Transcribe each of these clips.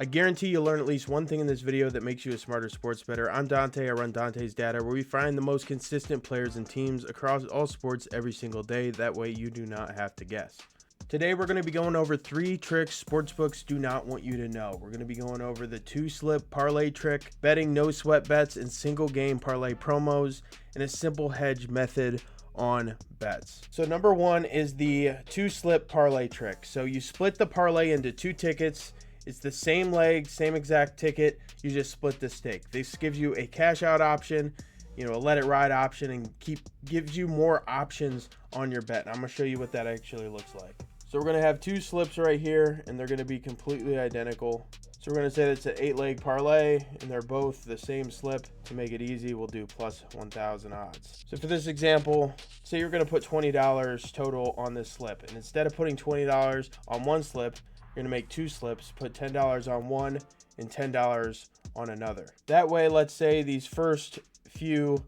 I guarantee you'll learn at least one thing in this video that makes you a smarter sports bettor. I'm Dante, I run Dante's Data, where we find the most consistent players and teams across all sports every single day. That way you do not have to guess. Today we're going to be going over 3 tricks sportsbooks do not want you to know. We're going to be going over the 2-slip parlay trick, betting no sweat bets and single game parlay promos, and a simple hedge method on bets. So number 1 is the 2-slip parlay trick. So you split the parlay into 2 tickets. It's the same leg, same exact ticket. You just split the stake. This gives you a cash out option, a let it ride option, and gives you more options on your bet. And I'm going to show you what that actually looks like. So we're going to have 2 slips right here, and they're going to be completely identical. So we're going to say that's an 8-leg parlay, and they're both the same slip. To make it easy, we'll do plus 1,000 odds. So for this example, say you're going to put $20 total on this slip, and instead of putting $20 on one slip, you're going to make 2 slips, put $10 on one and $10 on another. That way, let's say these first few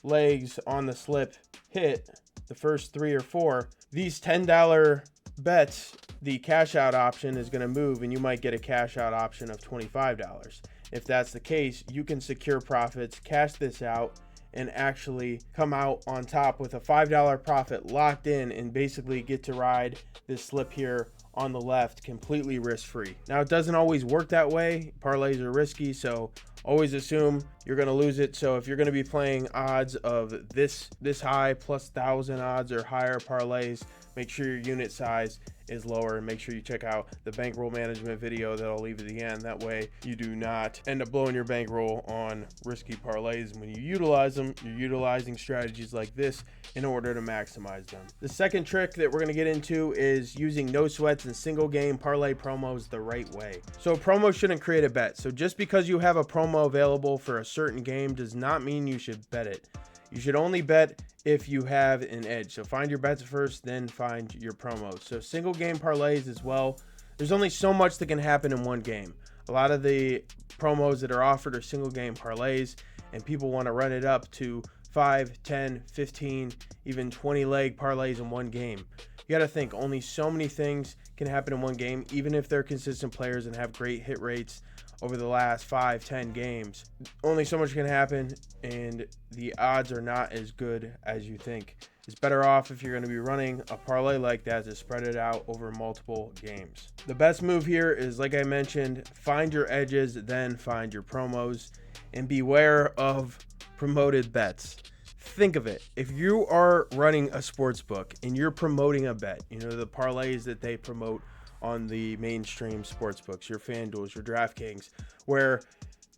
legs on the slip hit, the first 3 or 4, these $10 bets, the cash out option is going to move, and you might get a cash out option of $25. If that's the case, you can secure profits, cash this out, and actually come out on top with a $5 profit locked in, and basically get to ride this slip here on the left completely risk-free. Now, it doesn't always work that way. Parlays are risky, so always assume you're going to lose it. So if you're going to be playing odds of this high plus 1,000 odds or higher parlays, make sure your unit size is lower, and make sure you check out the bankroll management video that I'll leave at the end. That way you do not end up blowing your bankroll on risky parlays. When you utilize them, you're utilizing strategies like this in order to maximize them. The second trick that we're going to get into is using no sweats and single game parlay promos the right way. So a promo shouldn't create a bet. So just because you have a promo available for a certain game does not mean you should bet it. You should only bet if you have an edge. So find your bets first, then find your promos. So single game parlays as well. There's only so much that can happen in one game. A lot of the promos that are offered are single game parlays, and people want to run it up to 5, 10, 15, even 20 leg parlays in one game. You got to think only so many things can happen in one game, even if they're consistent players and have great hit rates over the last 5, 10 games. Only so much can happen, and the odds are not as good as you think. It's better off if you're going to be running a parlay like that to spread it out over multiple games. The best move here is, like I mentioned, find your edges, then find your promos, and beware of promoted bets. Think of it. If you are running a sports book and you're promoting a bet, the parlays that they promote on the mainstream sports books, your FanDuels, your DraftKings, where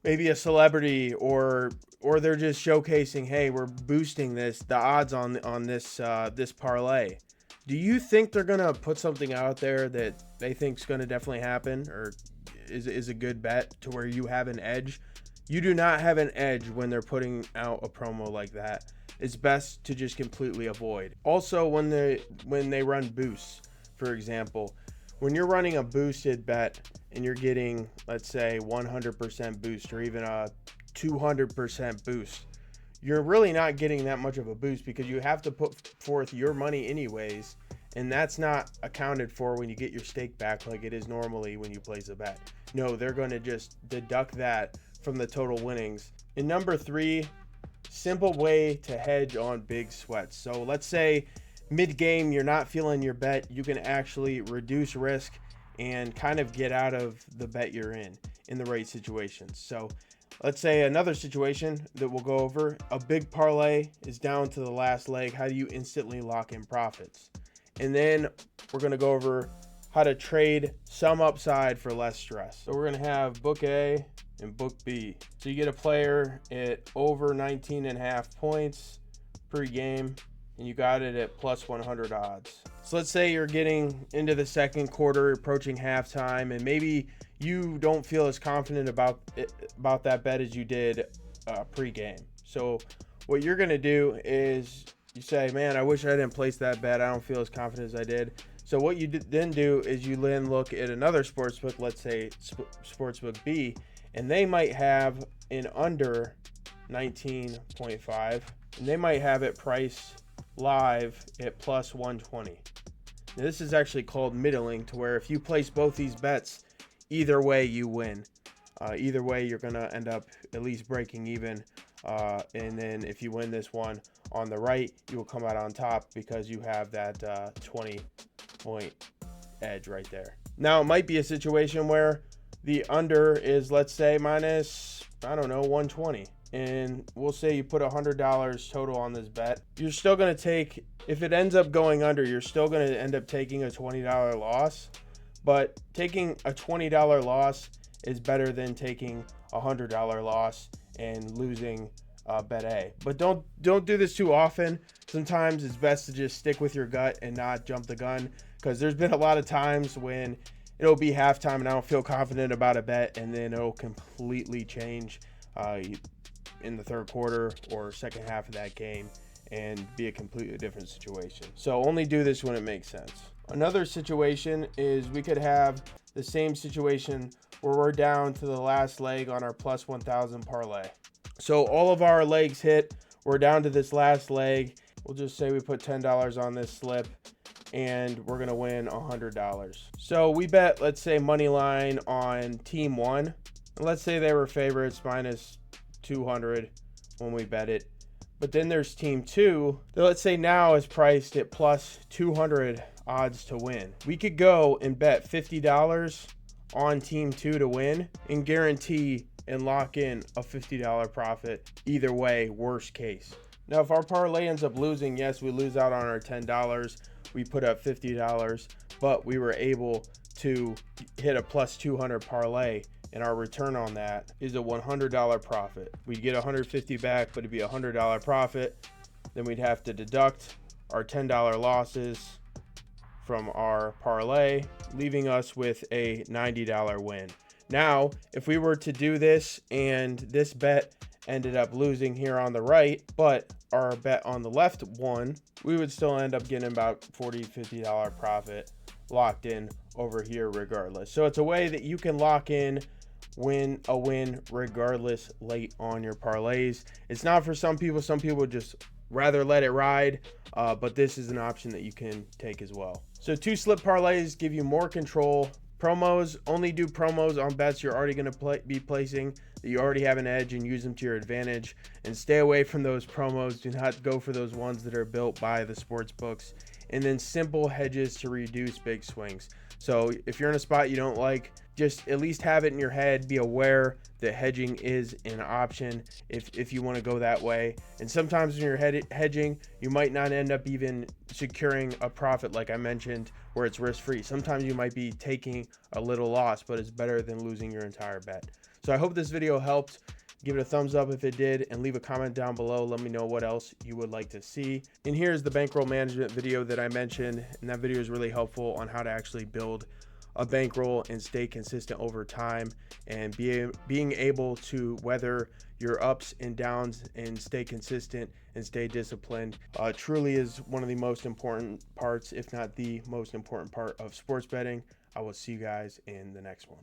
maybe a celebrity or they're just showcasing, hey, we're boosting the odds on this parlay. Do you think they're gonna put something out there that they think is gonna definitely happen, or is a good bet to where you have an edge? You do not have an edge when they're putting out a promo like that. It's best to just completely avoid. Also, when they run boosts, for example, when you're running a boosted bet and you're getting, let's say, 100% boost or even a 200% boost, you're really not getting that much of a boost because you have to put forth your money anyways, and that's not accounted for when you get your stake back like it is normally when you place a bet. No, they're going to just deduct that from the total winnings. And number 3, simple way to hedge on big sweats. So let's say mid-game you're not feeling your bet, you can actually reduce risk and kind of get out of the bet you're in the right situations. So let's say another situation that we'll go over, a big parlay is down to the last leg. How do you instantly lock in profits? And then we're going to go over how to trade some upside for less stress. So we're going to have book A and book B. So you get a player at over 19.5 points per game, and you got it at plus 100 odds. So let's say you're getting into the second quarter, approaching halftime, and maybe you don't feel as confident about that bet as you did pre-game. So what you're going to do is you say, man, I wish I didn't place that bet. I don't feel as confident as I did. So what you then do is you then look at another sportsbook, let's say Sportsbook B, and they might have an under 19.5, and they might have it priced live at plus 120. Now, this is actually called middling, to where if you place both these bets either way you win. Either way, you're going to end up at least breaking even. And then if you win this one on the right, you will come out on top because you have that 20-point edge right there. Now, it might be a situation where the under is, let's say, minus, I don't know, 120. And we'll say you put $100 total on this bet. You're still going to take, if it ends up going under, you're still going to end up taking a $20 loss. But taking a $20 loss is better than taking a $100 loss and losing bet A. But don't do this too often. Sometimes it's best to just stick with your gut and not jump the gun, because there's been a lot of times when it'll be halftime and I don't feel confident about a bet, and then it'll completely change in the third quarter or second half of that game and be a completely different situation. So only do this when it makes sense. Another situation is we could have the same situation where we're down to the last leg on our plus 1,000 parlay. So all of our legs hit. We're down to this last leg. We'll just say we put $10 on this slip and we're going to win $100. So we bet, let's say, money line on team one. And let's say they were favorites minus 200 when we bet it. But then there's team two that, let's say, now is priced at plus 200 odds to win. We could go and bet $50 on team two to win and guarantee and lock in a $50 profit either way, worst case. Now, if our parlay ends up losing, yes, we lose out on our $10. We put up $50, but we were able to hit a plus 200 parlay, and our return on that is a $100 profit. We'd get $150 back, but it'd be a $100 profit. Then we'd have to deduct our $10 losses from our parlay, leaving us with a $90 win. Now, if we were to do this and this bet ended up losing here on the right, but our bet on the left won, we would still end up getting about $40, $50 profit locked in over here regardless. So it's a way that you can lock in a win regardless late on your parlays. It's not for some people. Some people just rather let it ride, but this is an option that you can take as well. So 2 slip parlays give you more control. Promos, only do promos on bets you're already going to be placing, that you already have an edge, and use them to your advantage. And stay away from those promos. Do not go for those ones that are built by the sports books. And then simple hedges to reduce big swings. So if you're in a spot you don't like, just at least have it in your head. Be aware that hedging is an option if you want to go that way. And sometimes when you're hedging, you might not end up even securing a profit like I mentioned, where it's risk-free. Sometimes you might be taking a little loss, but it's better than losing your entire bet. So I hope this video helped. Give it a thumbs up if it did, and leave a comment down below. Let me know what else you would like to see. And here's the bankroll management video that I mentioned, and that video is really helpful on how to actually build a bankroll and stay consistent over time, and being able to weather your ups and downs and stay consistent and stay disciplined truly is one of the most important parts, if not the most important part, of sports betting. I will see you guys in the next one.